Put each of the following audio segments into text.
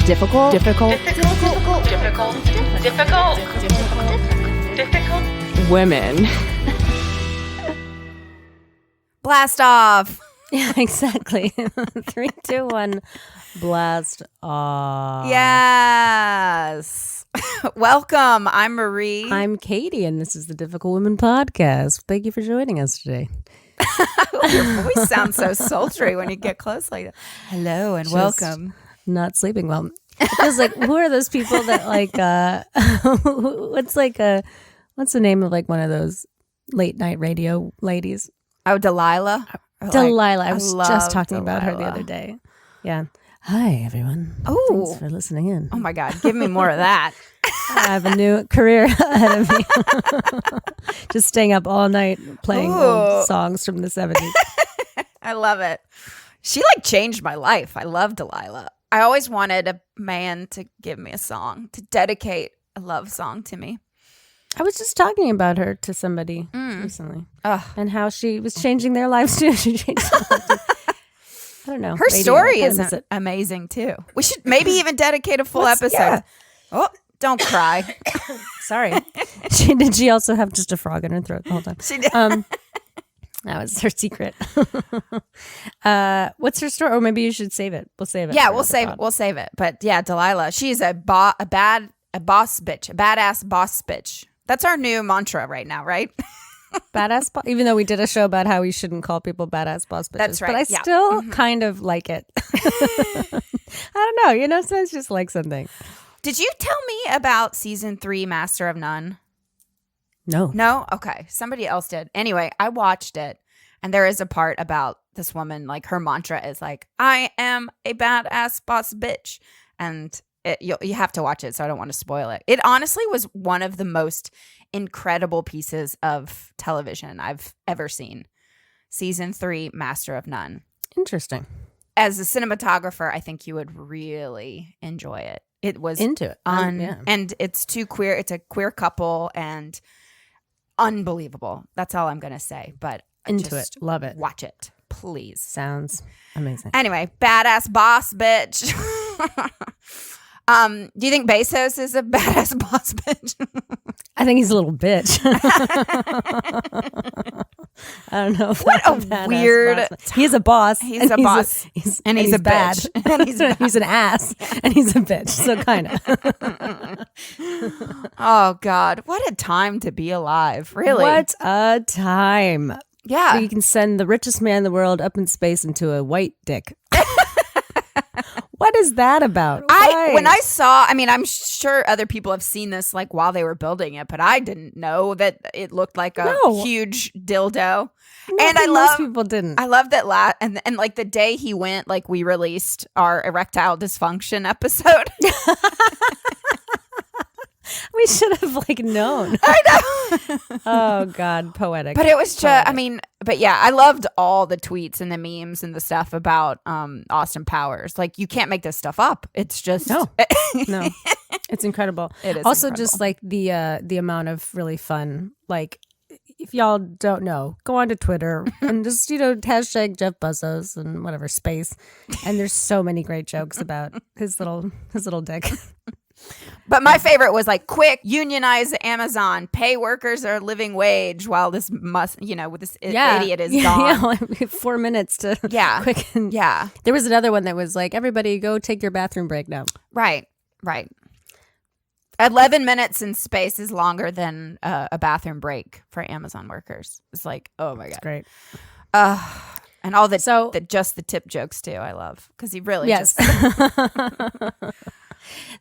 Difficult. Women. Blast off. Yeah, exactly. 3, 2, 1. Blast off. Yes. Welcome. I'm Marie. I'm Katy, and this is the Difficult Women Podcast. Thank you for joining us today. Your voice sounds so sultry when you get close like that. Hello and welcome. Not sleeping well. It feels like, who are those people that what's the name of like one of those late night radio ladies? Oh, Delilah. Delilah. I was just talking about her the other day. Yeah. Hi, everyone. Oh. Thanks for listening in. Oh my God. Give me more of that. I have a new career ahead of me. Just staying up all night playing old songs from the 70s. I love it. She changed my life. I love Delilah. I always wanted a man to give me a song, to dedicate a love song to me. I was just talking about her to somebody recently. And how she was changing their lives too. She changed their lives too. I don't know. Her story is amazing too. We should maybe even dedicate a full episode. Yeah. Oh, don't cry. Sorry. Did she also have just a frog in her throat the whole time? She did. That was her secret. What's her story? Or maybe you should save it. We'll save it. Yeah, we'll save it. But yeah, Delilah, she's a boss bitch, a badass boss bitch. That's our new mantra right now, right? Badass boss. Even though we did a show about how we shouldn't call people badass boss bitches. That's right. But I still kind of like it. I don't know. Sometimes just like something. Did you tell me about season 3, Master of None? No? Okay. Somebody else did. Anyway, I watched it, and there is a part about this woman, her mantra is I am a badass boss bitch. And you have to watch it, so I don't want to spoil it. It honestly was one of the most incredible pieces of television I've ever seen. Season 3, Master of None. Interesting. As a cinematographer, I think you would really enjoy it. It was into it. And it's two queer. It's a queer couple and unbelievable. That's all I'm going to say. But into it. Love it. Watch it, please. Sounds amazing. Anyway, badass boss bitch. Do you think Bezos is a badass boss bitch? I think he's a little bitch. I don't know. What a weird. He's a boss. He's a boss. And he's a bad. Bitch. And he's an ass. And he's a bitch. So kind of. Oh God, what a time to be alive! Really, what a time. Yeah, you can send the richest man in the world up in space into a white dick. What is that about? When I saw, I'm sure other people have seen this while they were building it, but I didn't know that it looked like a huge dildo. And most people didn't. I love that and the day he went, we released our erectile dysfunction episode. We should have known. I know. Oh God, poetic. But it was just, but yeah, I loved all the tweets and the memes and the stuff about Austin Powers. You can't make this stuff up. It's just no, it's incredible. It is also incredible. Just the amount of really fun. If y'all don't know, go onto Twitter and just hashtag Jeff Bezos and whatever space. And there's so many great jokes about his little dick. But my favorite was quick, unionize Amazon, pay workers their living wage while this idiot is gone. Yeah, 4 minutes to quick. Yeah. There was another one that was everybody go take your bathroom break now. Right. 11 minutes in space is longer than a bathroom break for Amazon workers. It's oh my God. It's great. And all just the tip jokes too, I love. Because he really just...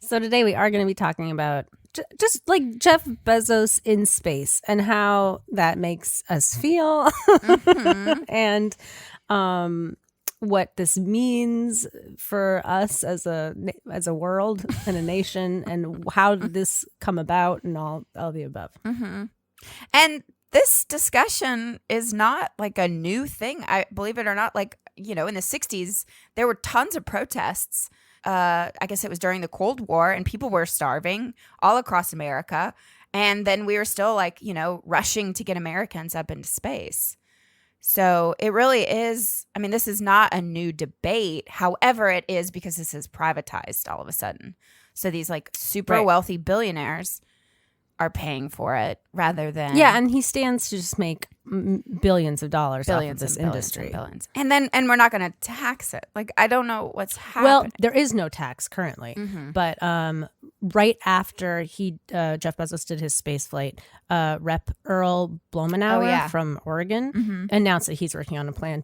So today we are going to be talking about just Jeff Bezos in space and how that makes us feel and what this means for us as a world and a nation and how did this come about and all the above. Mm-hmm. And this discussion is not a new thing. I believe it or not, in the 60s, there were tons of protests. I guess it was during the Cold War and people were starving all across America. And then we were still rushing to get Americans up into space. So it really is, I mean, this is not a new debate. However, it is because this is privatized all of a sudden. So these like super wealthy billionaires are paying for it rather than and he stands to just make billions of dollars off of this industry. And we're not going to tax it. Like, I don't know what's happening. Well, there is no tax currently, but right after Jeff Bezos did his space flight, Rep. Earl Blumenauer from Oregon announced that he's working on a plan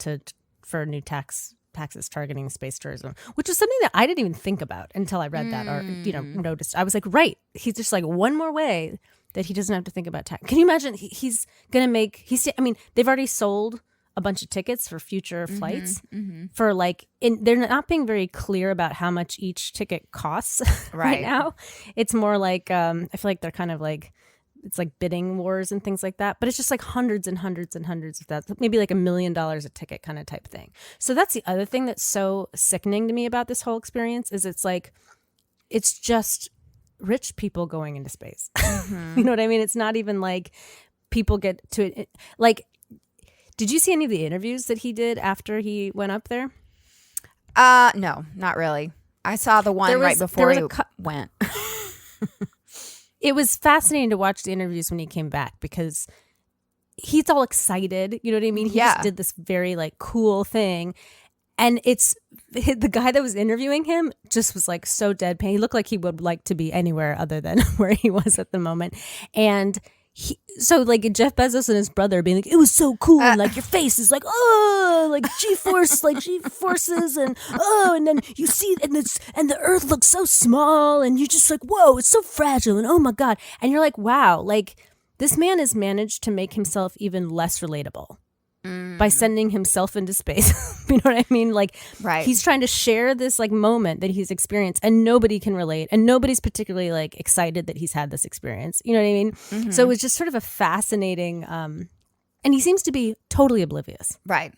for new taxes targeting space tourism, which is something that I didn't even think about until I read that or noticed. I was like, right, he's just like one more way that he doesn't have to think about tax. Can you imagine? He's gonna make. I mean, they've already sold a bunch of tickets for future flights for like. They're not being very clear about how much each ticket costs right now. It's more like I feel like they're kind of like. It's like bidding wars and things like that. But it's just like hundreds and hundreds and hundreds of that. Maybe like $1 million a ticket kind of type thing. So that's the other thing that's so sickening to me about this whole experience is it's like, it's just rich people going into space. You know what I mean? It's not even like people get to it. Like, did you see any of the interviews that he did after he went up there? No, not really. I saw the one right before he went. It was fascinating to watch the interviews when he came back because he's all excited. You know what I mean? He just did this very like cool thing. And it's the guy that was interviewing him just was like so deadpan. He looked like he would like to be anywhere other than where he was at the moment. And so like Jeff Bezos and his brother being like, it was so cool. And like your face is like, oh, like G-force, like G-forces. And then you see, and the earth looks so small. And you're just like, whoa, it's so fragile. And oh my God. And you're like, wow, like this man has managed to make himself even less relatable. By sending himself into space. You know what I mean? Like he's trying to share this like moment that he's experienced and nobody can relate and nobody's particularly like excited that he's had this experience. You know what I mean? So it was just sort of a fascinating and he seems to be totally oblivious. Right.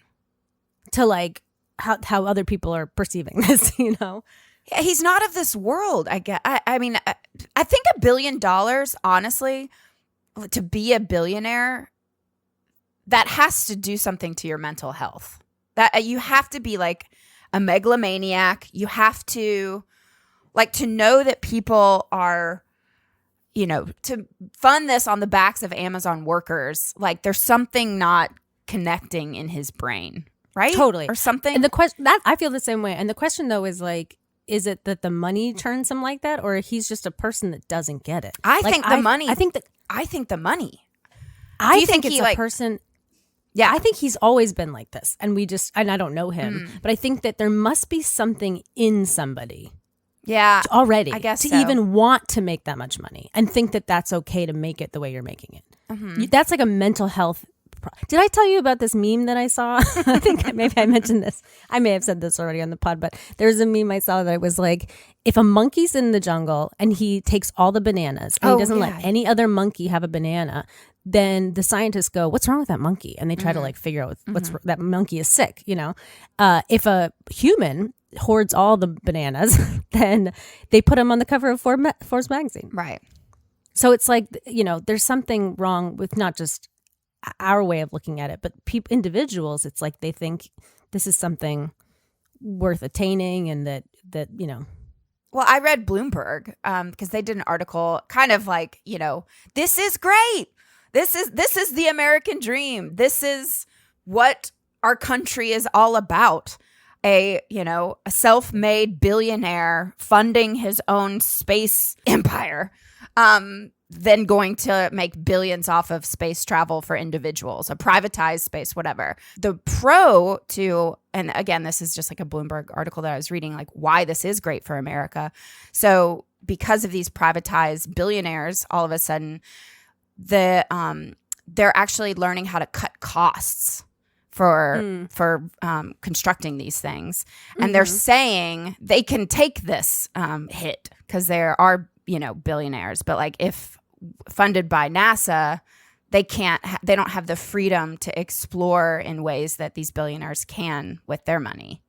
To like how other people are perceiving this, you know? Yeah, he's not of this world, I guess. I mean, I think $1 billion, honestly, to be a billionaire, that has to do something to your mental health. That you have to be like a megalomaniac. You have to like to know that people are, you know, to fund this on the backs of Amazon workers. Like there's something not connecting in his brain, right? Totally. Or something. And the question that I feel the same way. And the question though is like, is it that the money turns him like that, or he's just a person that doesn't get it? I think the money. I think the money. I think it's a person. Yeah, I think he's always been like this. And I don't know him, but I think that there must be something in somebody. Yeah. Already. I guess to so. even want to make that much money and think that that's okay to make it the way you're making it. That's like a mental health. Did I tell you about this meme that I saw? I think maybe I mentioned this. I may have said this already on the pod, but there's a meme I saw that it was like, if a monkey's in the jungle and he takes all the bananas and he doesn't let any other monkey have a banana, then the scientists go, what's wrong with that monkey? And they try to like figure out what's that monkey is sick, you know? If a human hoards all the bananas, then they put him on the cover of Forbes magazine. Right. So it's like, you know, there's something wrong with not just our way of looking at it, but individuals, it's like they think this is something worth attaining and that, you know. Well, I read Bloomberg because they did an article kind of like, you know, this is great. This is the American dream. This is what our country is all about. A self-made billionaire funding his own space empire, then going to make billions off of space travel for individuals, a privatized space, whatever. The pro to, and again, this is just like a Bloomberg article that I was reading, like why this is great for America. So because of these privatized billionaires, all of a sudden, they're actually learning how to cut costs for constructing these things. And they're saying they can take this hit because there are, billionaires. But like if funded by NASA, they don't have the freedom to explore in ways that these billionaires can with their money.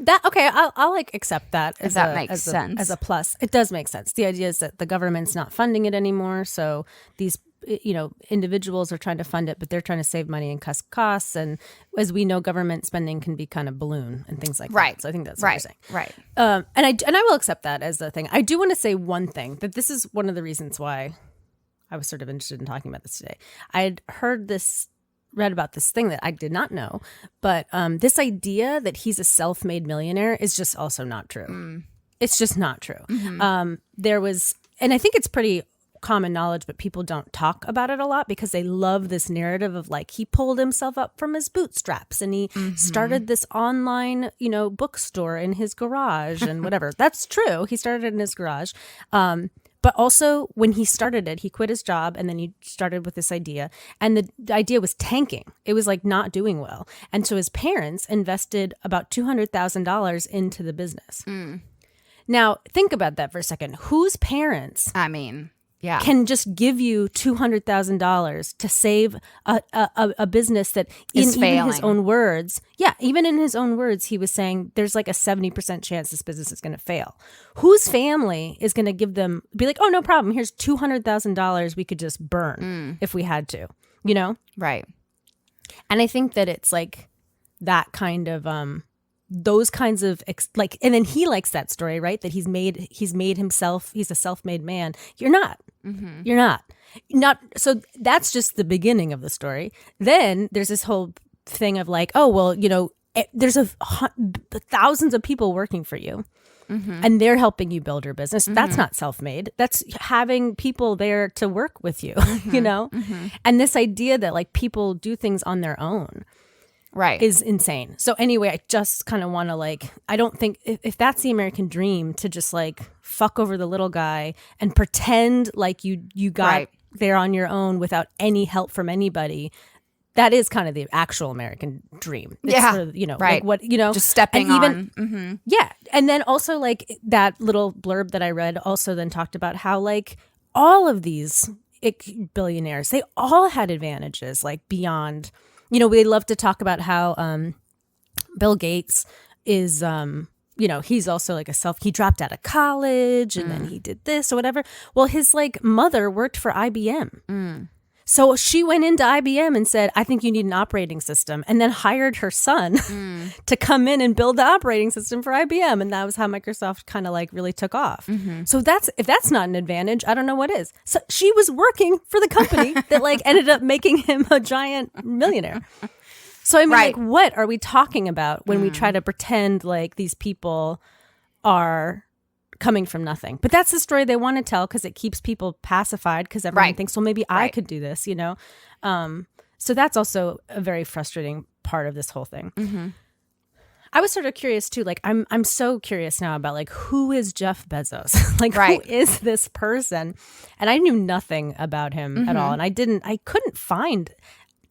I'll like accept that if that makes sense as a plus. It does make sense. The idea is that the government's not funding it anymore, so these individuals are trying to fund it, but they're trying to save money and cut costs. And as we know, government spending can be kind of balloon and things like that. So I think that's what you're saying. Right. And I will accept that as a thing. I do want to say one thing, that this is one of the reasons why I was sort of interested in talking about this today. I had read about this thing that I did not know, but this idea that he's a self-made millionaire is just also not true. It's just not true. There was, and I think it's pretty common knowledge, but people don't talk about it a lot because they love this narrative of like he pulled himself up from his bootstraps and he started this online, bookstore in his garage and whatever. That's true. He started it in his garage. But also when he started it, he quit his job and then he started with this idea. And the idea was tanking. It was like not doing well. And so his parents invested about $200,000 into the business. Now, think about that for a second. Whose parents can just give you $200,000 to save a business that is failing? Even his own words, even in his own words, he was saying there's like a 70% chance this business is going to fail. Whose family is going to be like, oh, no problem. Here's $200,000 we could just burn if we had to, Right. And I think that it's like that kind of those kinds of and then he likes that story, right? That he's made himself. He's a self-made man. You're not. You're not. So that's just the beginning of the story. Then there's this whole thing of like, oh well, there's thousands of people working for you. And they're helping you build your business. That's not self-made. That's having people there to work with you, And this idea that like people do things on their own, right, is insane. So anyway, I just kind of want to I don't think if that's the American dream, to just like fuck over the little guy and pretend like you got there on your own without any help from anybody. That is kind of the actual American dream. It's sort of, like what, just stepping on. Yeah. And then also like that little blurb that I read also then talked about how like all of these billionaires, they all had advantages like beyond, we love to talk about how Bill Gates is, he's also like he dropped out of college and then he did this or whatever. Well, his like mother worked for IBM. So she went into IBM and said, I think you need an operating system, and then hired her son to come in and build the operating system for IBM. And that was how Microsoft kind of like really took off. So if that's not an advantage, I don't know what is. So she was working for the company that like ended up making him a giant millionaire. So I mean, like, what are we talking about when we try to pretend like these people are coming from nothing? But that's the story they want to tell because it keeps people pacified because everyone thinks, well, maybe I could do this, So that's also a very frustrating part of this whole thing. I was sort of curious too. Like, I'm so curious now about like who is Jeff Bezos? Like, who is this person? And I knew nothing about him at all, and I couldn't find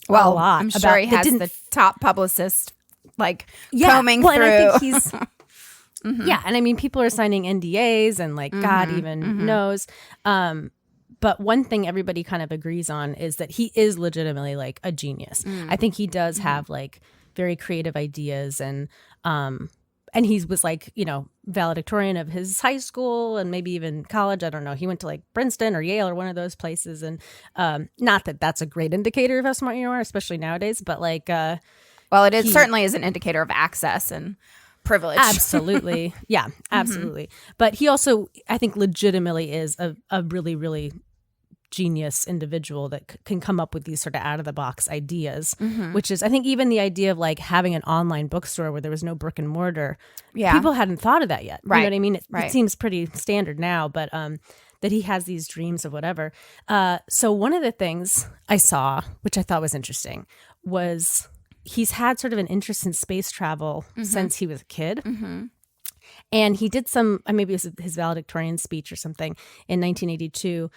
a lot. I'm sure he has the top publicist combing through. And I think he's. Yeah, and I mean, people are signing NDAs and like God even knows. But one thing everybody kind of agrees on is that he is legitimately like a genius. I think he does have like very creative ideas and he was like, valedictorian of his high school and maybe even college. I don't know. He went to like Princeton or Yale or one of those places. And not that that's a great indicator of how smart you are, especially nowadays. But like, well, it certainly is an indicator of access and privilege. Absolutely. Yeah, absolutely. But he also, I think, legitimately is a really, really genius individual that can come up with these sort of out of the box ideas, which is, I think, even the idea of like having an online bookstore where there was no brick and mortar. People hadn't thought of that yet. You know what I mean? It seems pretty standard now, but that he has these dreams of whatever. So one of the things I saw, which I thought was interesting, was he's had sort of an interest in space travel since he was a kid. And he did some, maybe it was his valedictorian speech or something in 1982.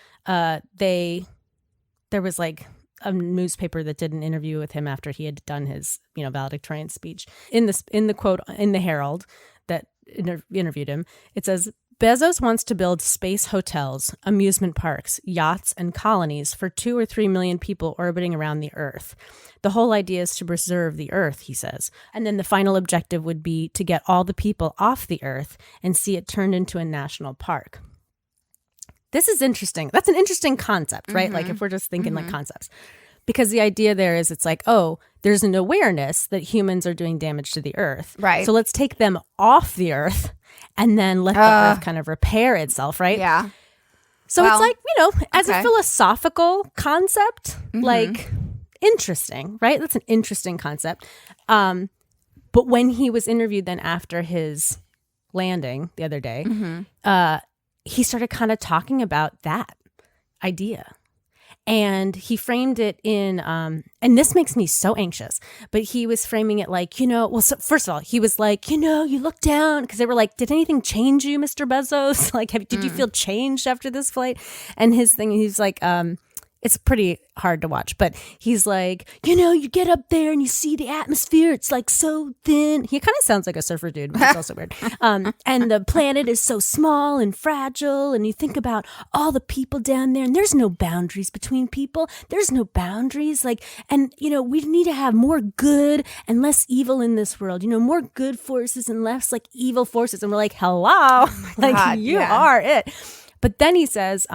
There was like a newspaper that did an interview with him after he had done his, valedictorian speech. In the quote in the Herald that interviewed him, it says, Bezos wants to build space hotels, amusement parks, yachts, and colonies for 2 or 3 million people orbiting around the Earth. The whole idea is to preserve the Earth, he says. And then the final objective would be to get all the people off the Earth and see it turned into a national park. this is interesting. That's an interesting concept, right? Like if we're just thinking like concepts. Because the idea there is it's like, oh, there's an awareness that humans are doing damage to the earth. Right. So let's take them off the earth and then let the earth kind of repair itself, right? Yeah. So it's like, as a philosophical concept, like interesting, right? That's an interesting concept. But when he was interviewed then after his landing the other day, he started kind of talking about that idea. And he framed it in, and this makes me so anxious, but he was framing it like, so first of all, he was like, you look down, because they were like, did anything change you, Mr. Bezos? Like, did you feel changed after this flight? And his thing, he's like, it's pretty hard to watch, but he's like, you get up there and you see the atmosphere. It's like so thin. He kind of sounds like a surfer dude, but it's also weird. And the planet is so small and fragile. And you think about all the people down there, and there's no boundaries between people. There's no boundaries. And we need to have more good and less evil in this world. More good forces and less like evil forces. And we're like, hello, God, you are it. But then he says,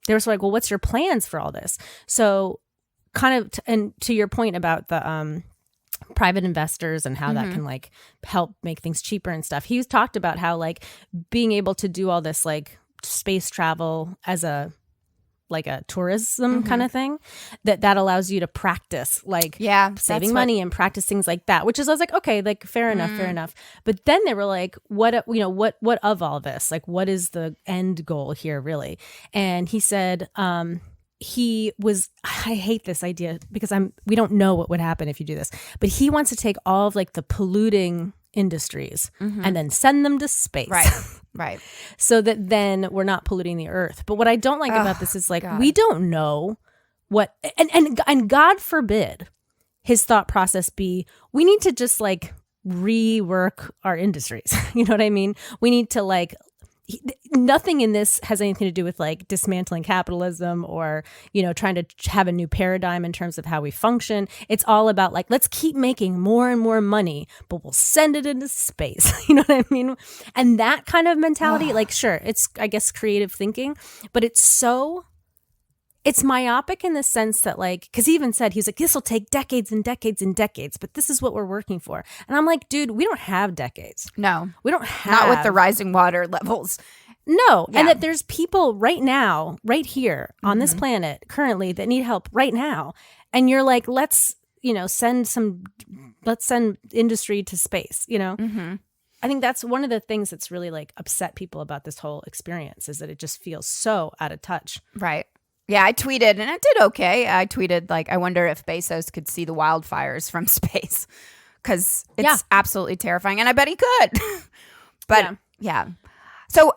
they were sort of like, well, what's your plans for all this? So kind of, and to your point about the private investors and how that can like help make things cheaper and stuff. He's talked about how like being able to do all this like space travel as a tourism kind of thing, that allows you to practice like saving money and practice things like that, which is, I was like, okay, like fair enough. But then they were like, what of all this? Like, what is the end goal here really? And he said, I hate this idea because we don't know what would happen if you do this, but he wants to take all of like the polluting industries and then send them to space. Right. So that then we're not polluting the earth. But what I don't like about this is like, we don't know what, and God forbid his thought process be, we need to just like rework our industries. You know what I mean? We need to like, nothing in this has anything to do with like dismantling capitalism or, trying to have a new paradigm in terms of how we function. It's all about like, let's keep making more and more money, but we'll send it into space. You know what I mean? And that kind of mentality, like, sure, it's, I guess, creative thinking, but it's myopic in the sense that like, because he even said, he's like, this will take decades and decades and decades, but this is what we're working for. And I'm like, dude, we don't have decades. No. We don't have. Not with the rising water levels. No. Yeah. And that there's people right now, right here on this planet currently that need help right now. And you're like, let's send industry to space, I think that's one of the things that's really like upset people about this whole experience is that it just feels so out of touch. Right. Yeah, I tweeted, and it did okay. I tweeted, like, I wonder if Bezos could see the wildfires from space, because it's absolutely terrifying, and I bet he could. But, yeah. So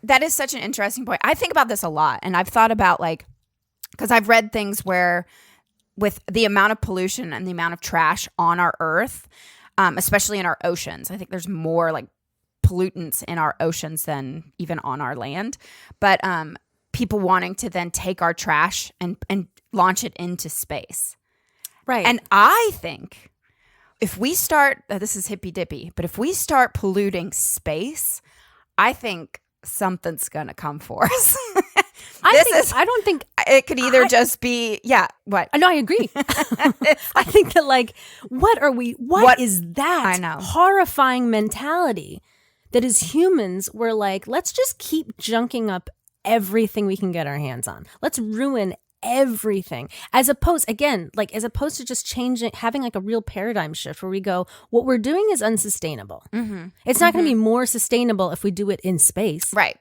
that is such an interesting point. I think about this a lot, and I've thought about, like, because I've read things where with the amount of pollution and the amount of trash on our Earth, especially in our oceans, I think there's more, like, pollutants in our oceans than even on our land. But, people wanting to then take our trash and launch it into space. Right. And I think if we start, this is hippy dippy, but if we start polluting space, I think something's going to come for us. I don't think it could either just be, what? No, I agree. I think that like, what is that I know. Horrifying mentality that as humans, we're like, let's just keep junking up everything we can get our hands on. Let's ruin everything. As opposed to just changing, having like a real paradigm shift where we go, what we're doing is unsustainable. It's not going to be more sustainable if we do it in space. Right.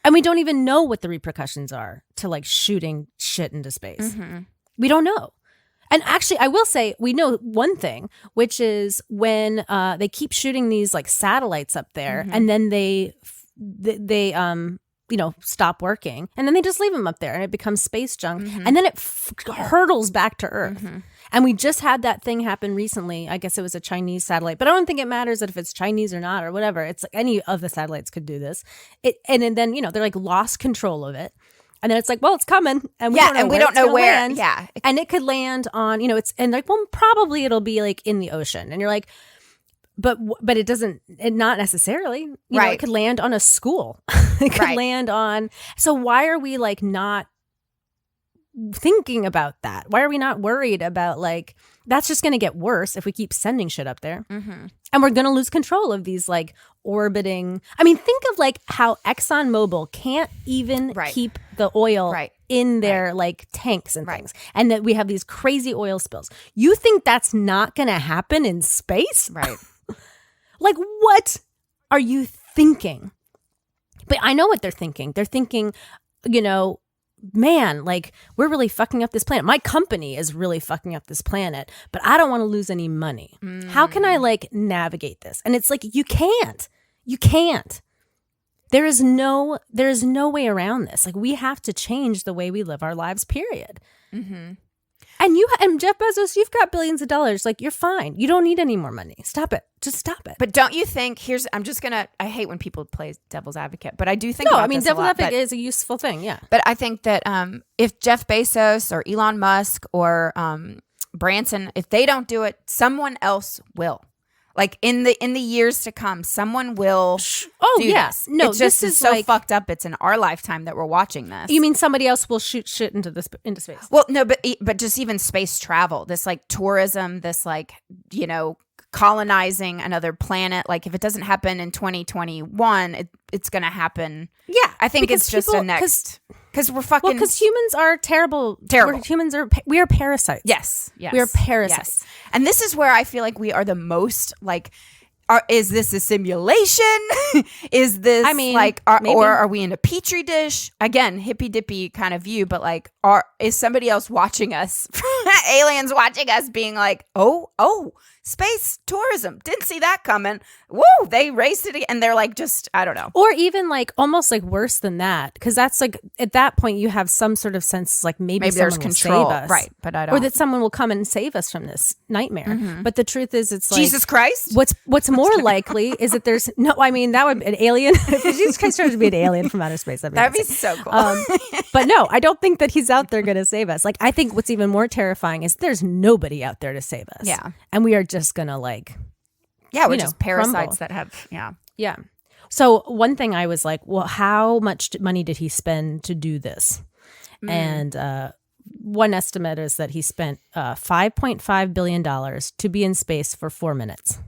And we don't even know what the repercussions are to like shooting shit into space. We don't know. And actually, I will say we know one thing, which is when they keep shooting these like satellites up there and then they stop working. And then they just leave them up there and it becomes space junk. And then it hurtles back to Earth. And we just had that thing happen recently. I guess it was a Chinese satellite. But I don't think it matters that if it's Chinese or not or whatever. It's like any of the satellites could do this. And then, they're like lost control of it. And then it's like, well, it's coming. And we don't know where. Land. Yeah. And it could land on, probably it'll be like in the ocean. And you're like, but it doesn't. It not necessarily. You know, Right. it could land on a school. It could Right. land on. So why are we like not thinking about that? Why are we not worried about like that's just going to get worse if we keep sending shit up there, and we're going to lose control of these like orbiting. I mean, think of like how ExxonMobil can't even Right. keep the oil Right. in their like tanks and things, and that we have these crazy oil spills. You think that's not going to happen in space? Right. Like, what are you thinking? But I know what they're thinking. They're thinking, you know, man, like we're really fucking up this planet. My company is really fucking up this planet, but I don't want to lose any money. How can I like navigate this? And it's like, you can't. There is no way around this. Like, we have to change the way we live our lives, period. And Jeff Bezos, you've got billions of dollars. Like, you're fine. You don't need any more money. Stop it. Just stop it. But don't you think, I hate when people play devil's advocate, but I do think devil's advocate is a useful thing. Yeah. But I think that if Jeff Bezos or Elon Musk or Branson, if they don't do it, someone else will. Like in the years to come, someone will. Oh yes, this. It's just is so like, fucked up. It's in our lifetime that we're watching this. You mean somebody else will shoot shit into space? Well, no, but just even space travel, this like tourism, this like, you know, colonizing another planet. Like if it doesn't happen in 2021, it's going to happen. Yeah, I think it's just a next. Because we're fucking. Well, because humans are terrible. We are parasites. Yes. We are parasites. Yes. And this is where I feel like we are the most like. Is this a simulation? Is this or are we in a petri dish? Again, hippy dippy kind of view, but like, is somebody else watching us? Aliens watching us, being like, oh, space tourism. Didn't see that coming. Woo! They raced it again. And they're like, just, I don't know. Or even like almost like worse than that. Because that's like, at that point, you have some sort of sense like maybe there's someone control. Will save us. Right. But I don't. Or that someone will come and save us from this nightmare. But the truth is, it's like. Jesus Christ? What's more likely is that there's no, I mean, that would be an alien. If Jesus Christ started to be an alien from outer space, that'd be so cool. But no, I don't think that he's out there going to save us. Like, I think what's even more terrifying is there's nobody out there to save us. Yeah. And we are just going to like. Yeah, we're just parasites crumble. that have, yeah. Yeah. So one thing I was like, well, how much money did he spend to do this? And one estimate is that he spent $5.5 billion to be in space for 4 minutes.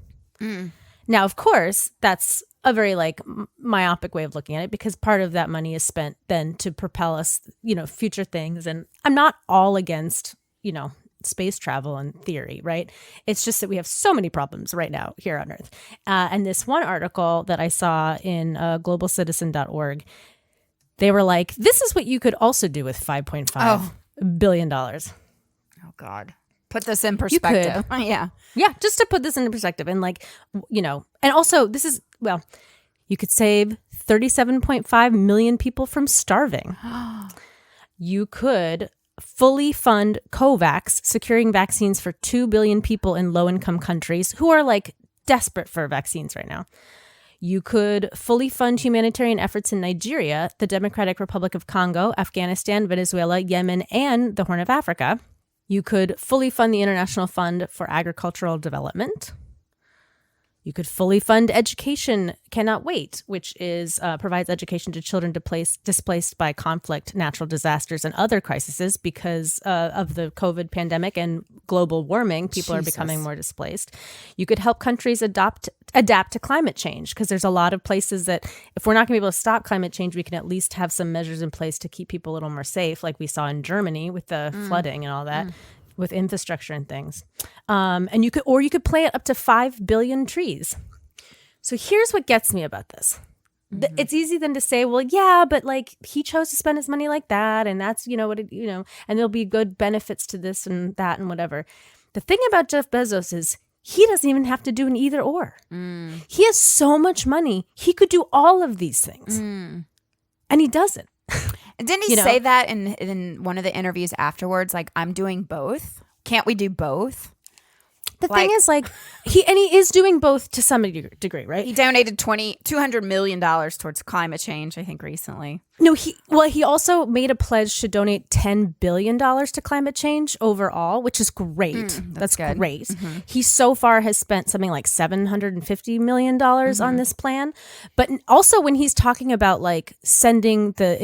Now, of course, that's a very like myopic way of looking at it, because part of that money is spent then to propel us, you know, future things. And I'm not all against, you know, space travel in theory, right? It's just that we have so many problems right now here on Earth. And this one article that I saw in globalcitizen.org, they were like, this is what you could also do with $5.5 billion. Oh, God. Put this in perspective. Yeah. Yeah, just to put this into perspective. And like, you know, and also this is, well, you could save 37.5 million people from starving. You could fully fund COVAX, securing vaccines for 2 billion people in low-income countries who are like desperate for vaccines right now. You could fully fund humanitarian efforts in Nigeria, the Democratic Republic of Congo, Afghanistan, Venezuela, Yemen, and the Horn of Africa. You could fully fund the International Fund for Agricultural Development. You could fully fund Education Cannot Wait, which is provides education to children displaced by conflict, natural disasters, and other crises because of the COVID pandemic and global warming. People are becoming more displaced. You could help countries adapt to climate change, because there's a lot of places that if we're not going to be able to stop climate change, we can at least have some measures in place to keep people a little more safe, like we saw in Germany with the flooding and all that. With infrastructure and things. And you could plant up to 5 billion trees. So here's what gets me about this. It's easy then to say, well, yeah, but like he chose to spend his money like that. And that's, you know, what, you know, and there'll be good benefits to this and that and whatever. The thing about Jeff Bezos is he doesn't even have to do an either or. He has so much money. He could do all of these things. And he doesn't. Didn't he say that in one of the interviews afterwards? Like, I'm doing both. Can't we do both? The thing is, like, he is doing both to some degree, right? He donated $200 million towards climate change, I think, recently. No, he also made a pledge to donate $10 billion to climate change overall, which is great. That's good. Great. Mm-hmm. He so far has spent something like $750 million on this plan. But also when he's talking about like sending the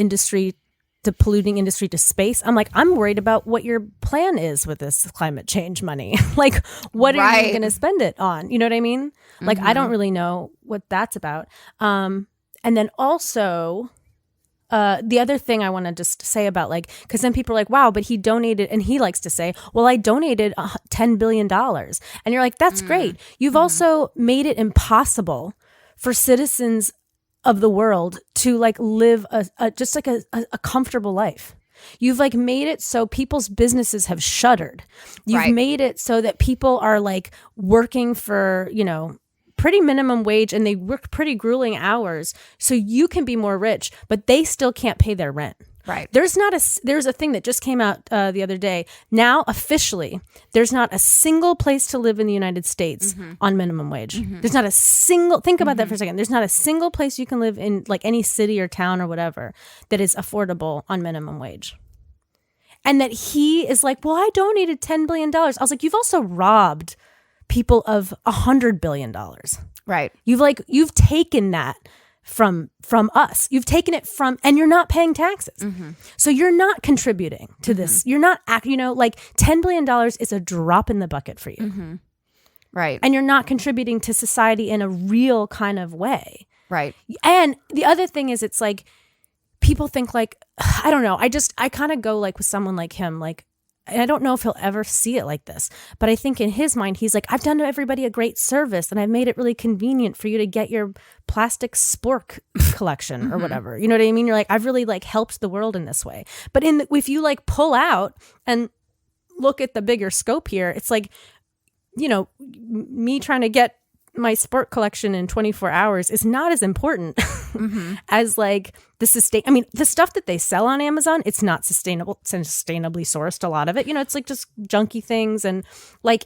polluting industry to space, I'm like, I'm worried about what your plan is with this climate change money. Like, what are you going to spend it on? You know what I mean? Like, I don't really know what that's about. And then also... the other thing I want to just say about like, because then people are like, wow, but he donated, and he likes to say, well, I donated $10 billion. And you're like, that's great. You've also made it impossible for citizens of the world to like live just like a comfortable life. You've like made it so people's businesses have shuttered. You've made it so that people are like working for, you know, pretty minimum wage, and they work pretty grueling hours so you can be more rich, but they still can't pay their rent. Right. There's a thing that just came out the other day. Now, officially, there's not a single place to live in the United States on minimum wage. There's not a single, think about that for a second. There's not a single place you can live in, like any city or town or whatever, that is affordable on minimum wage. And that he is like, well, I donated $10 billion. I was like, you've also robbed people of $100 billion. Right. You've taken that from us. You've taken it from, and you're not paying taxes. So you're not contributing to this. You're not, like $10 billion is a drop in the bucket for you. Right. And you're not contributing to society in a real kind of way. Right. And the other thing is, it's like, people think like, I don't know. I kind of go like with someone like him, like, and I don't know if he'll ever see it like this, but I think in his mind, he's like, I've done everybody a great service, and I've made it really convenient for you to get your plastic spork collection or whatever. You know what I mean? You're like, I've really like helped the world in this way. But if you like pull out and look at the bigger scope here, it's like, you know, me trying to get my sport collection in 24 hours is not as important as like the stuff that they sell on Amazon. It's not sustainable. It's sustainably sourced, a lot of it. You know, it's like just junky things, and like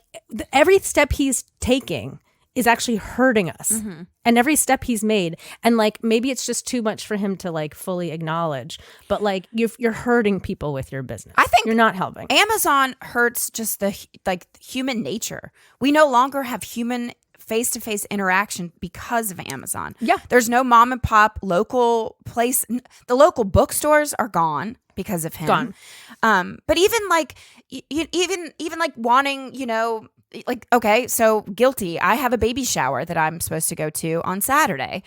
every step he's taking is actually hurting us, and every step he's made. And like, maybe it's just too much for him to like fully acknowledge, but like you're hurting people with your business. I think you're not helping. Amazon hurts just the like human nature. We no longer have human face-to-face interaction because of Amazon. Yeah. There's no mom and pop local place. The local bookstores are gone because of him. Gone. But even like, even like wanting, you know, like, okay, so guilty. I have a baby shower that I'm supposed to go to on Saturday.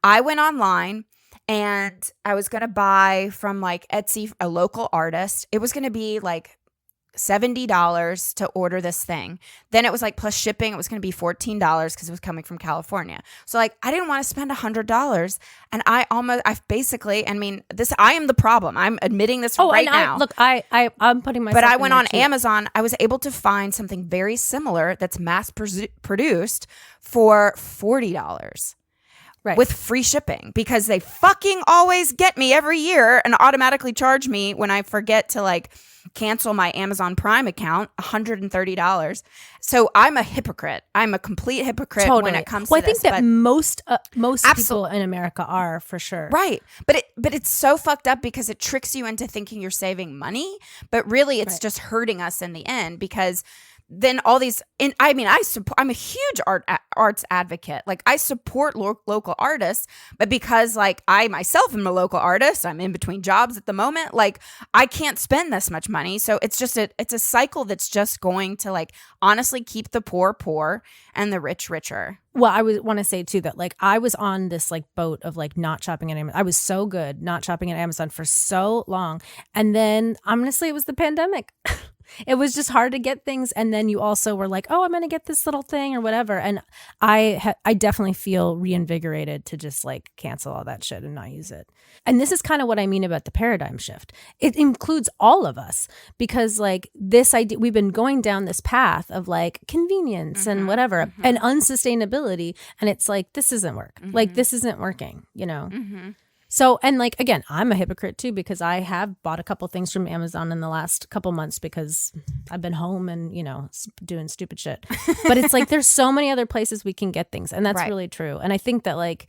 I went online and I was going to buy from like Etsy, a local artist. It was going to be like $70 to order this thing. Then it was like plus shipping, it was going to be $14 because it was coming from California. So like, I didn't want to spend $100, and I am the problem. I'm admitting this right now. I'm putting myself. But I went on too. Amazon. I was able to find something very similar that's mass produced for $40. Right. With free shipping, because they fucking always get me every year and automatically charge me when I forget to like cancel my Amazon Prime account, $130. So I'm a hypocrite. I'm a complete hypocrite when it comes to this. I think that most people in America are, for sure. Right. But it's so fucked up because it tricks you into thinking you're saving money, but really it's just hurting us in the end, because then all these, and I mean, I'm a huge arts advocate. Like, I support local artists, but because like I myself am a local artist, I'm in between jobs at the moment. Like, I can't spend this much money. So it's just it's a cycle that's just going to like honestly keep the poor poor and the rich richer. Well, I want to say too that like I was on this like boat of like not shopping at Amazon. I was so good not shopping at Amazon for so long, and then honestly, it was the pandemic. It was just hard to get things, and then you also were like, "Oh, I'm going to get this little thing or whatever." And I definitely feel reinvigorated to just like cancel all that shit and not use it. And this is kind of what I mean about the paradigm shift. It includes all of us, because like this idea, we've been going down this path of like convenience and whatever and unsustainability, and it's like, this isn't work. Like, this isn't working, you know. So, and like, again, I'm a hypocrite too, because I have bought a couple things from Amazon in the last couple months because I've been home and, doing stupid shit. But it's like, there's so many other places we can get things. And that's really true. And I think that like,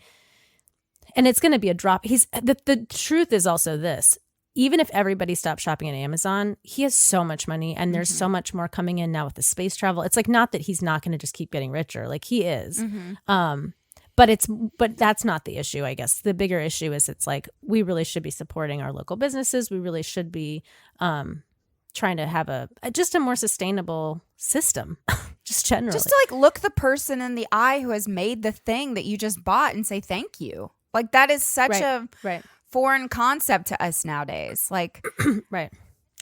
and it's going to be a drop. The truth is also this. Even if everybody stopped shopping at Amazon, he has so much money and there's so much more coming in now with the space travel. It's like, not that he's not going to just keep getting richer. Like he is. But that's not the issue, I guess. The bigger issue is it's like we really should be supporting our local businesses. We really should be trying to have just a more sustainable system, just generally. Just to like look the person in the eye who has made the thing that you just bought and say thank you. Like that is such a foreign concept to us nowadays. Like right.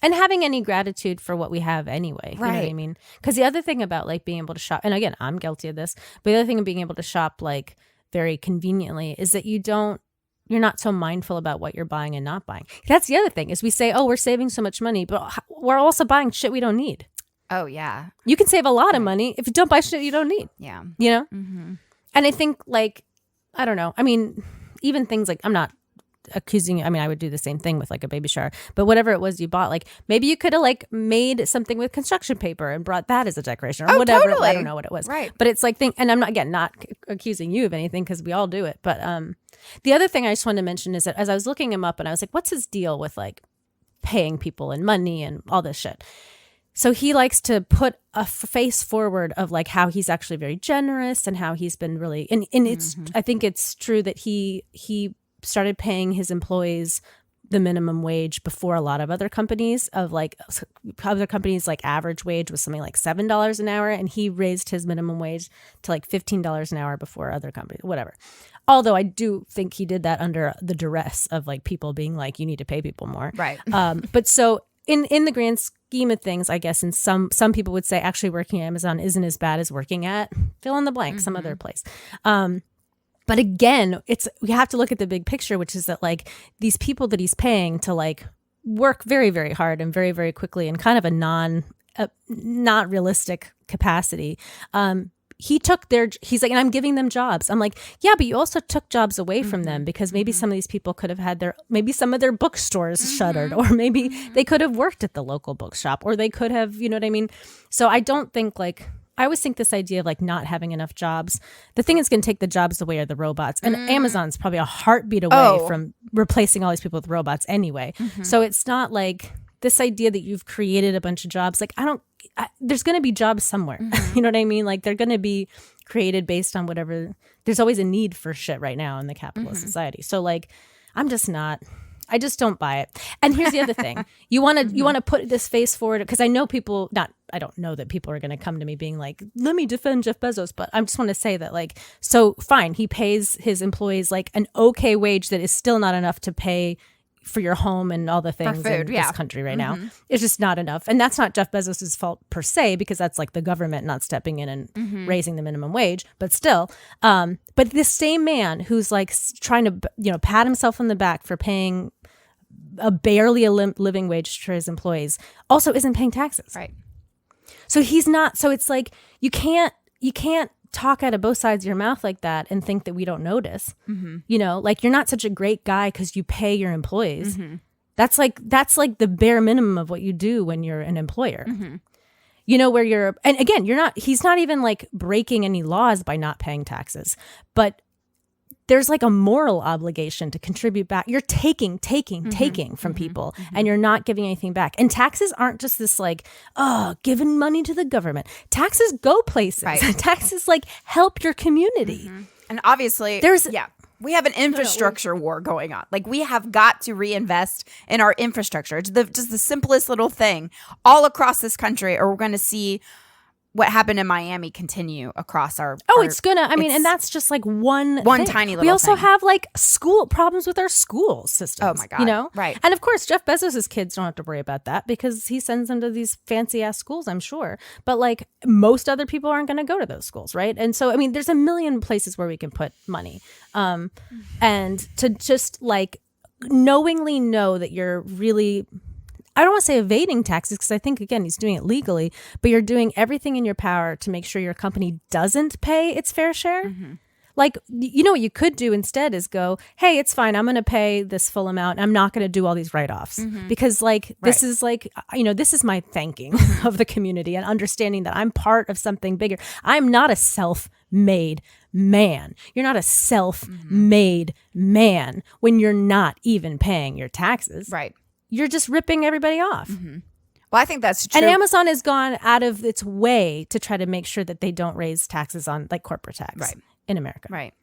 And having any gratitude for what we have anyway. You know what I mean? Because the other thing about like being able to shop, and again, I'm guilty of this, but the other thing of being able to shop like very conveniently is that you're not so mindful about what you're buying and not buying. That's the other thing is we say, oh, we're saving so much money, but we're also buying shit we don't need. Oh, yeah. You can save a lot of money if you don't buy shit you don't need. Yeah. You know? Mm-hmm. And I think like, I don't know. I mean, even things like, I'm not accusing you. I mean, I would do the same thing with like a baby shower, but whatever it was you bought, like maybe you could have like made something with construction paper and brought that as a decoration or whatever. Totally. I don't know what it was. Right. But it's like, and I'm not accusing you of anything because we all do it. But the other thing I just wanted to mention is that as I was looking him up and I was like, what's his deal with like paying people and money and all this shit? So he likes to put a face forward of like how he's actually very generous and how he's been really, and it's, I think it's true that he started paying his employees the minimum wage before a lot of other companies like average wage was something like $7 an hour. And he raised his minimum wage to like $15 an hour before other companies, whatever. Although I do think he did that under the duress of like people being like, you need to pay people more. Right. But so in the grand scheme of things, I guess, and some people would say actually working at Amazon isn't as bad as working at fill in the blank, some other place. But again, we have to look at the big picture, which is that like these people that he's paying to like work very, very hard and very, very quickly in kind of a not realistic capacity. He's like, and I'm giving them jobs. I'm like, yeah, but you also took jobs away from them because maybe some of these people could have had maybe some of their bookstores shuttered, or maybe they could have worked at the local bookshop, or they could have, you know what I mean? So I don't think like, I always think this idea of like not having enough jobs, the thing that's going to take the jobs away are the robots. And Amazon's probably a heartbeat away from replacing all these people with robots anyway. So it's not like this idea that you've created a bunch of jobs. Like there's going to be jobs somewhere. You know what I mean? Like they're going to be created based on whatever. There's always a need for shit right now in the capitalist society. So like, I just don't buy it. And here's the other thing. You want to put this face forward because I know people I don't know that people are going to come to me being like, let me defend Jeff Bezos. But I just want to say that like, so fine. He pays his employees like an okay wage that is still not enough to pay for your home and all the things in this country right now. It's just not enough. And that's not Jeff Bezos' fault per se, because that's like the government not stepping in and raising the minimum wage, but still. But this same man who's like trying to, pat himself on the back for paying a barely living wage to his employees also isn't paying taxes. Right. So he's not, so it's like, you can't talk out of both sides of your mouth like that and think that we don't notice. Like you're not such a great guy because you pay your employees. That's like the bare minimum of what you do when you're an employer. Where and again, he's not even like breaking any laws by not paying taxes, but there's like a moral obligation to contribute back. You're taking from people and you're not giving anything back. And taxes aren't just this like, giving money to the government. Taxes go places. Right. Taxes like help your community. And obviously, we have an infrastructure war going on. Like we have got to reinvest in our infrastructure. It's just the simplest little thing all across this country, or we're going to see what happened in Miami continue across our it's gonna and that's just like one thing. Tiny little we also thing. have like school problems with our school systems. Oh my God. Right. And of course Jeff Bezos' kids don't have to worry about that because he sends them to these fancy ass schools, I'm sure, but like most other people aren't going to go to those schools, right? And so there's a million places where we can put money, and to just like knowingly know that you're really, I don't want to say evading taxes because I think, again, he's doing it legally, but you're doing everything in your power to make sure your company doesn't pay its fair share. like, you know what you could do instead is go, hey, it's fine. I'm going to pay this full amount. I'm not going to do all these write-offs because like, this is like, this is my thanking of the community and understanding that I'm part of something bigger. I'm not a self-made man. You're not a self-made man when you're not even paying your taxes. Right. You're just ripping everybody off. Well, I think that's true. And Amazon has gone out of its way to try to make sure that they don't raise taxes on like corporate tax in America. Right.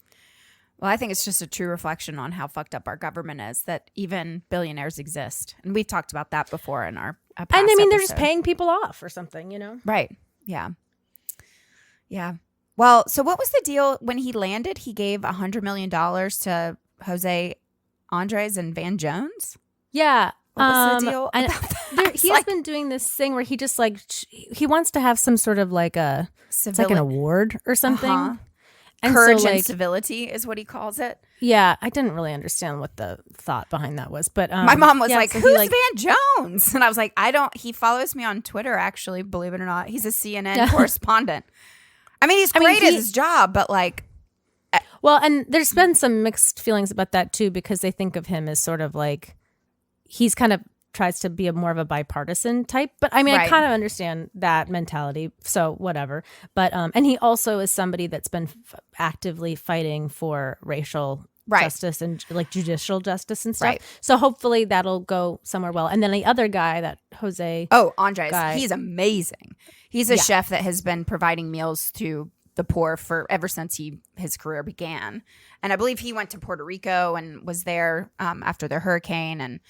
Well, I think it's just a true reflection on how fucked up our government is that even billionaires exist. And we've talked about that before in our past And I mean, they're episode. just paying people off or something, Right. Yeah. Yeah. Well, so what was the deal when he landed? He gave $100 million to Jose Andres and Van Jones? Yeah. What was the deal? And he has been doing this thing where he just like, he wants to have some sort of like it's like an award or something. And Courage so, and like, civility is what he calls it. Yeah, I didn't really understand what the thought behind that was, but my mom was like, so "Who's Van Jones?" And I was like, "I don't." He follows me on Twitter, actually, believe it or not. He's a CNN correspondent. I mean, he's great at his job, but like, well, and there's been some mixed feelings about that too because they think of him as sort of like he's kind of tries to be more of a bipartisan type, but I mean, I kind of understand that mentality, so whatever. But and he also is somebody that's been actively fighting for racial justice and like judicial justice and stuff. So hopefully that'll go somewhere well. And then the other guy, that Jose, Andres, he's amazing. He's a chef that has been providing meals to the poor for ever since his career began. And I believe he went to Puerto Rico and was there after the hurricane. And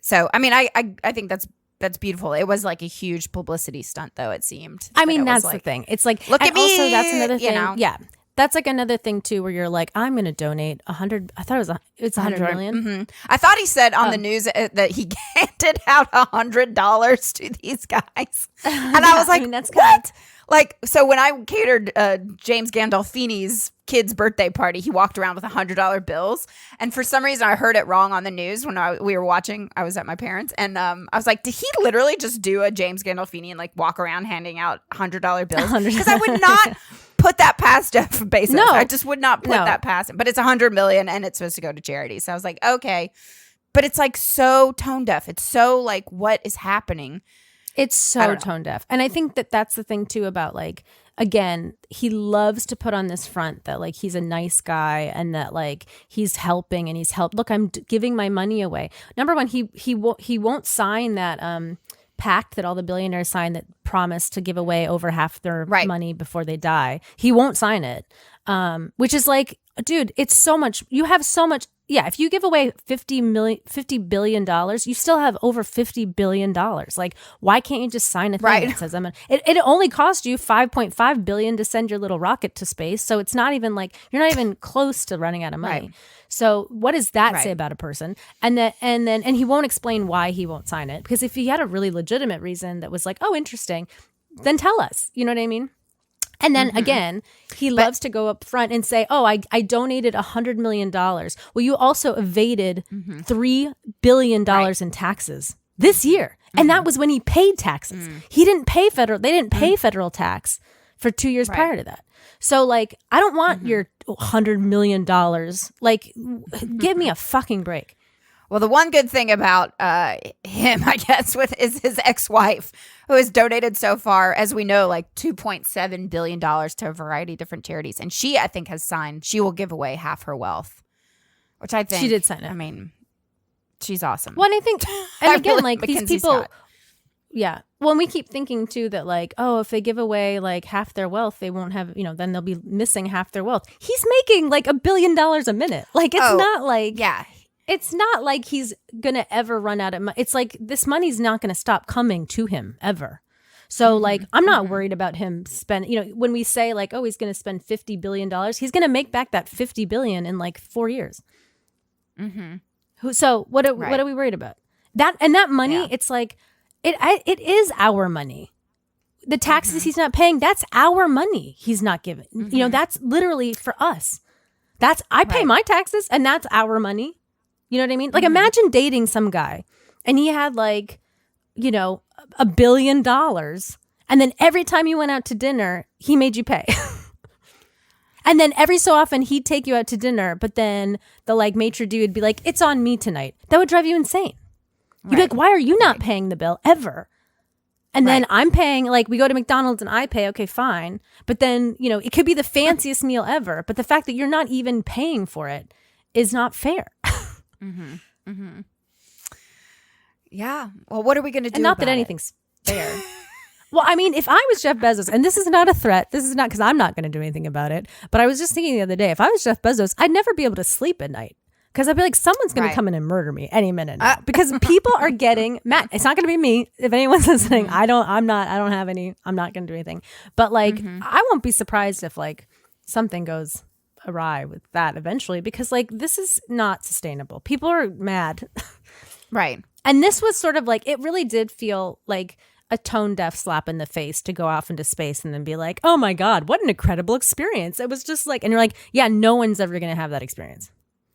so, I mean, I think that's beautiful. It was like a huge publicity stunt, though, it seemed. I mean, that's the thing. It's like, look at me. Also, that's another thing. Yeah. That's like another thing too, where you're like, I'm going to donate 100. I thought it's 100 million. I thought he said on the news that he handed out $100 to these guys, and I was like, that's what? Like, so when I catered James Gandolfini's kid's birthday party, he walked around with $100 bills, and for some reason I heard it wrong on the news when we were watching. I was at my parents', and I was like, did he literally just do a James Gandolfini and like walk around handing out $100 bills? Because I would not put that past Jeff Bezos. No, I just would not put that past him. But it's $100 million and it's supposed to go to charity. So I was like, okay. But it's like so tone deaf. It's so like, what is happening? It's so tone deaf. And I think that that's the thing too about like, again, he loves to put on this front that like he's a nice guy and that like he's helping and he's helped. Look, I'm giving my money away. Number one, he won't sign that pact that all the billionaires sign that promise to give away over half their money before they die. He won't sign it, which is like, dude, it's so much. You have so much. Yeah, if you give away $50 billion, you still have over $50 billion. Like, why can't you just sign a thing that says I'm gonna? It only cost you $5.5 billion to send your little rocket to space, so it's not even like you're not even close to running out of money. So what does that say about a person? And he won't explain why he won't sign it, because if he had a really legitimate reason that was like, oh, interesting, then tell us. You know what I mean? And then again, he loves to go up front and say, oh, I donated $100 million. Well, you also evaded $3 billion in taxes this year. And that was when he paid taxes. He didn't pay they didn't pay federal tax for 2 years prior to that. So like, I don't want your $100 million. Like, give me a fucking break. Well, the one good thing about him, I guess, is his ex-wife, who has donated so far, as we know, like $2.7 billion to a variety of different charities. And she, I think, has signed, she will give away half her wealth, which I think. She did sign it. I mean, she's awesome. Well, and I think, and again, really, like Mackenzie these people. Scott. Yeah. Well, and we keep thinking too that like, oh, if they give away like half their wealth, they won't have, then they'll be missing half their wealth. He's making like $1 billion a minute. Like, it's not like. Yeah. It's not like he's going to ever run out of money. It's like this money's not going to stop coming to him ever. So like, I'm not worried about him when we say like, oh, he's going to spend $50 billion, he's going to make back that $50 billion in like 4 years. So what are we worried about? That money, it's like, it is our money. The taxes he's not paying, that's our money he's not giving. That's literally for us. I pay my taxes and that's our money. You know what I mean? Like, imagine dating some guy and he had like, $1 billion. And then every time you went out to dinner, he made you pay. And then every so often he'd take you out to dinner, but then the like maitre d' would be like, it's on me tonight. That would drive you insane. You'd be like, why are you not paying the bill ever? And then I'm paying, like we go to McDonald's and I pay, okay, fine. But then, you know, it could be the fanciest meal ever. But the fact that you're not even paying for it is not fair. Mm-hmm. Mm-hmm. Yeah. Well, what are we going to do? And not that anything's fair. Well, I mean, if I was Jeff Bezos, and this is not a threat, this is not because I'm not going to do anything about it. But I was just thinking the other day, if I was Jeff Bezos, I'd never be able to sleep at night. Because I'd be like, someone's going to come in and murder me any minute now. Because people are getting mad. It's not going to be me. If anyone's listening, I don't have any, I'm not going to do anything. But like, I won't be surprised if like something goes awry with that eventually, because like, this is not sustainable. People are mad. Right. And this was sort of like, it really did feel like a tone deaf slap in the face to go off into space and then be like, oh my God, what an incredible experience. It was just like, and you're like, yeah, no one's ever going to have that experience.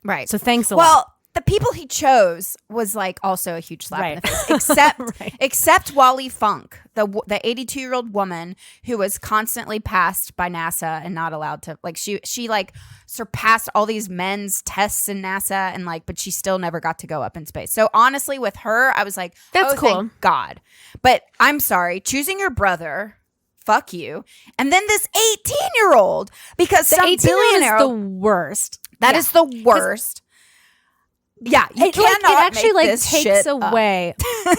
Right. So thanks a lot. Well, the people he chose was like also a huge slap in the face, except Wally Funk, the 82-year-old woman who was constantly passed by NASA and not allowed to, like she like surpassed all these men's tests in NASA and like, but she still never got to go up in space. So honestly, with her, I was like, that's cool. Thank God. But I'm sorry, choosing your brother. Fuck you. And then this 18-year-old, because some billionaire is the worst. That is the worst. Yeah, you cannot it actually make like this takes shit away.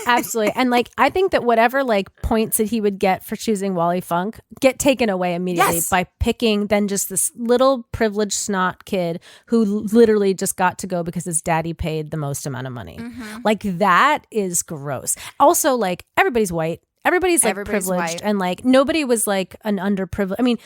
Absolutely. And like I think that whatever like points that he would get for choosing Wally Funk get taken away immediately by picking then just this little privileged snot kid who literally just got to go because his daddy paid the most amount of money. Like that is gross. Also, like everybody's white. Everybody's privileged white. And like nobody was like an underprivileged. I mean,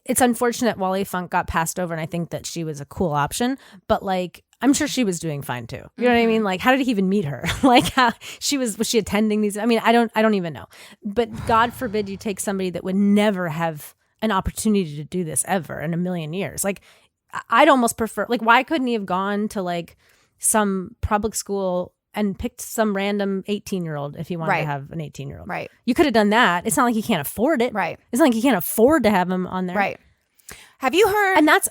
it's unfortunate Wally Funk got passed over and I think that she was a cool option, but like I'm sure she was doing fine too. You know what I mean? Like how did he even meet her? Like how was she attending these? I mean, I don't even know. But God forbid you take somebody that would never have an opportunity to do this ever in a million years. Like I'd almost prefer, like why couldn't he have gone to like some public school and picked some random 18-year-old if he wanted to have an 18-year-old. Right. You could have done that. It's not like he can't afford it. Right. It's not like he can't afford to have him on there. Right. Have you heard? And that's,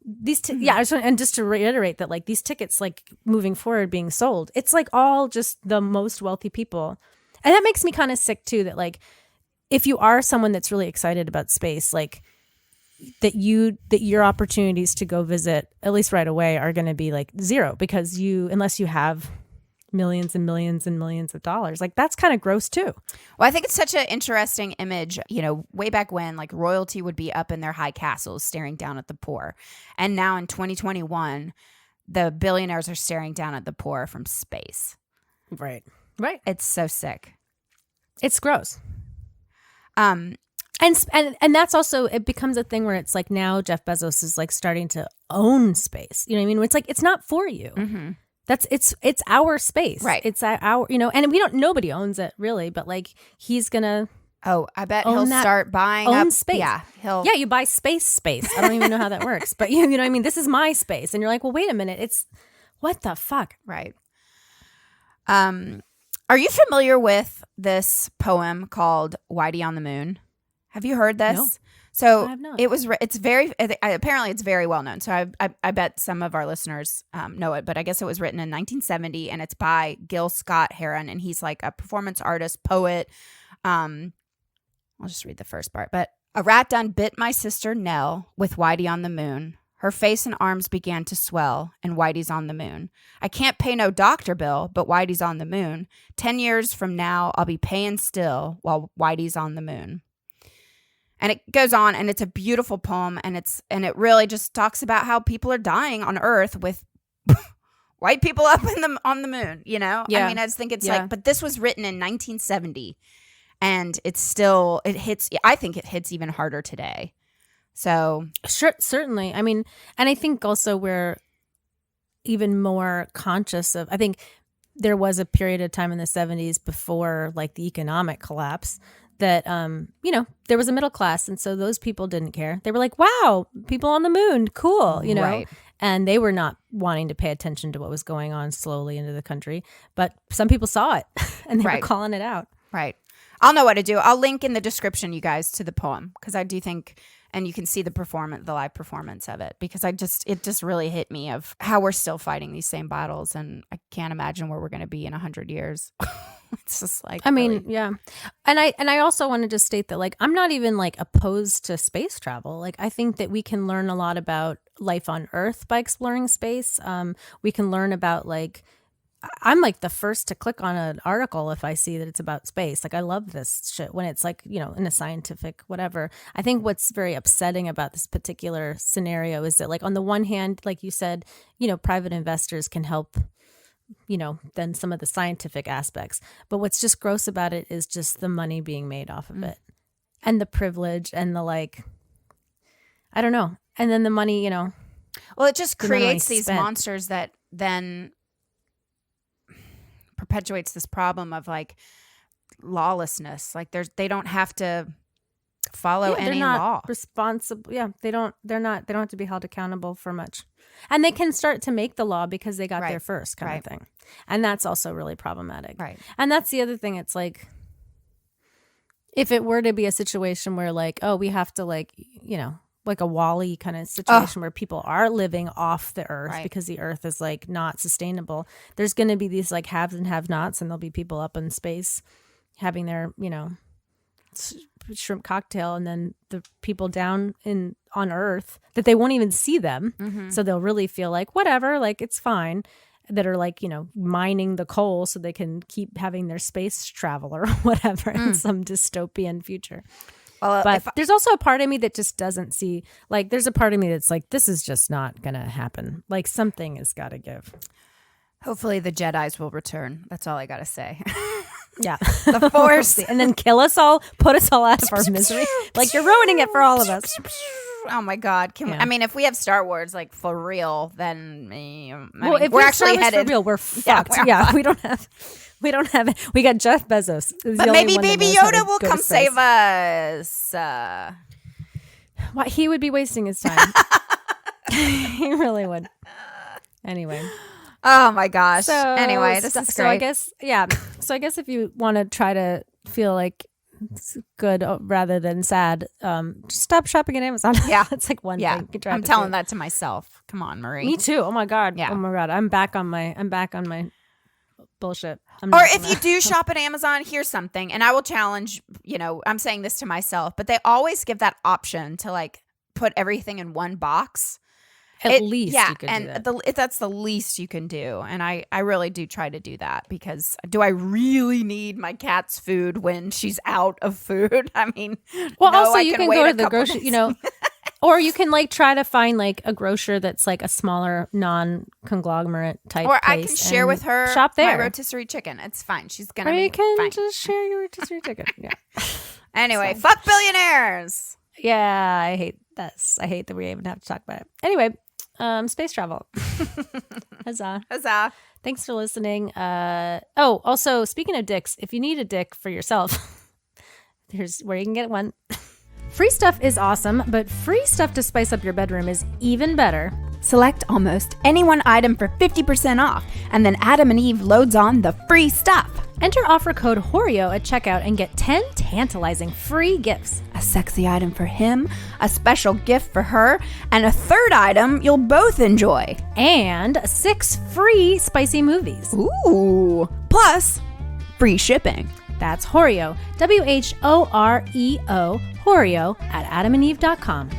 these, and just to reiterate that like these tickets like moving forward being sold, it's like all just the most wealthy people. And that makes me kind of sick too, that like, if you are someone that's really excited about space, like that your opportunities to go visit, at least right away, are going to be like zero because unless you have millions and millions and millions of dollars. Like that's kind of gross too. Well, I think it's such an interesting image, you know, way back when like royalty would be up in their high castles staring down at the poor. And now in 2021, the billionaires are staring down at the poor from space. Right. Right. It's so sick. It's gross. And that's also, it becomes a thing where it's like now Jeff Bezos is like starting to own space. You know what I mean? It's like, it's not for you. Mm-hmm. It's our space. Right. It's our, you know, and nobody owns it really, but like he's going to. Oh, I bet he'll start buying up space. Yeah. You buy space. I don't even know how that works, but you know what I mean? This is my space. And you're like, well, wait a minute. It's what the fuck? Right. Are you familiar with this poem called Whitey on the Moon? Have you heard this? No. So I have not. apparently it's very well known. So I bet some of our listeners know it, but I guess it was written in 1970 and it's by Gil Scott Heron. And he's like a performance artist, poet. I'll just read the first part. But a rat done bit my sister Nell with Whitey on the moon. Her face and arms began to swell and Whitey's on the moon. I can't pay no doctor bill, but Whitey's on the moon. 10 years from now, I'll be paying still while Whitey's on the moon. And it goes on, and it's a beautiful poem, and it really just talks about how people are dying on Earth with white people up on the moon. You know, I mean, I just think it's like, but this was written in 1970, and it hits. I think it hits even harder today. So sure, certainly. I mean, and I think also we're even more conscious of. I think there was a period of time in the 70s before like the economic collapse that, you know, there was a middle class. And so those people didn't care. They were like, wow, people on the moon, cool, you know, right. And they were not wanting to pay attention to what was going on slowly into the country. But some people saw it and they were calling it out. Right. I'll know what to do. I'll link in the description, you guys, to the poem because I do think And you can see the live performance of it, because it just really hit me of how we're still fighting these same battles, and I can't imagine where we're going to be in 100 years. It's just like, I mean, yeah. And I also wanted to state that, like, I'm not even like opposed to space travel. Like, I think that we can learn a lot about life on Earth by exploring space. We can learn about, like, I'm like the first to click on an article if I see that it's about space. Like, I love this shit when it's like, you know, in a scientific whatever. I think what's very upsetting about this particular scenario is that, like, on the one hand, like you said, you know, private investors can help, you know, then some of the scientific aspects. But what's just gross about it is just the money being made off of it, and the privilege, and the, like, I don't know. And then the money, you know. Well, it just creates these monsters that then perpetuates this problem of, like, lawlessness. Like, they don't have to follow any law. Responsible. Yeah, they don't have to be held accountable for much. And they can start to make the law because they got there first, kind of thing. And that's also really problematic. Right. And that's the other thing. It's like, if it were to be a situation where, like, oh, we have to, like, you know, like a WALL-E kind of situation where people are living off the Earth because the Earth is, like, not sustainable. There's going to be these, like, haves and have-nots, and there'll be people up in space having their, you know, shrimp cocktail, and then the people down on Earth that they won't even see them, so they'll really feel like whatever, like, it's fine, that are, like, you know, mining the coal so they can keep having their space travel or whatever in some dystopian future. Well, but there's also a part of me that just doesn't see, like, there's a part of me that's like, this is just not gonna happen. Like, something has got to give. Hopefully the Jedis will return. That's all I gotta say. Yeah. The Force. And then kill us all, put us all out of our misery. Like, you're ruining it for all of us. Oh my God. I mean, if we have Star Wars, like, for real, then if we're actually headed for real, we're fucked. Yeah, we don't have it. We got Jeff Bezos. But maybe Baby Yoda will come save us. Why, he would be wasting his time. He really would. Anyway. Oh my gosh. Anyway, this is great. So I guess, yeah. So I guess if you want to try to feel like it's good rather than sad, just stop shopping at Amazon. Yeah. It's like one thing. I'm telling that to myself. Come on, Marie. Me too. Oh my God. Yeah. Oh my God. I'm back on my bullshit. Or if you do shop at Amazon, here's something, and I will challenge, you know, I'm saying this to myself, but they always give that option to, like, put everything in one box. At least you could and do that. That's the least you can do. And I really do try to do that, because do I really need my cat's food when she's out of food? I mean, well, also you can go to the grocery, you know, or you can, like, try to find, like, a grocer that's, like, a smaller non-conglomerate type or place, I can share with her shop there. My rotisserie chicken. It's fine. She's gonna. Or you can fine. just share your rotisserie chicken. Yeah. Anyway, fuck billionaires. Yeah, I hate this. I hate that we even have to talk about it. Anyway. Space travel. Huzzah. Huzzah. Thanks for listening. Also, speaking of dicks, if you need a dick for yourself, here's where you can get one. Free stuff is awesome, but free stuff to spice up your bedroom is even better. Select almost any one item for 50% off, and then Adam and Eve loads on the free stuff. Enter offer code HORIO at checkout and get 10 tantalizing free gifts. A sexy item for him, a special gift for her, and a third item you'll both enjoy. And 6 free spicy movies. Ooh! Plus, free shipping. That's HORIO, WHOREO, HORIO at adamandeve.com.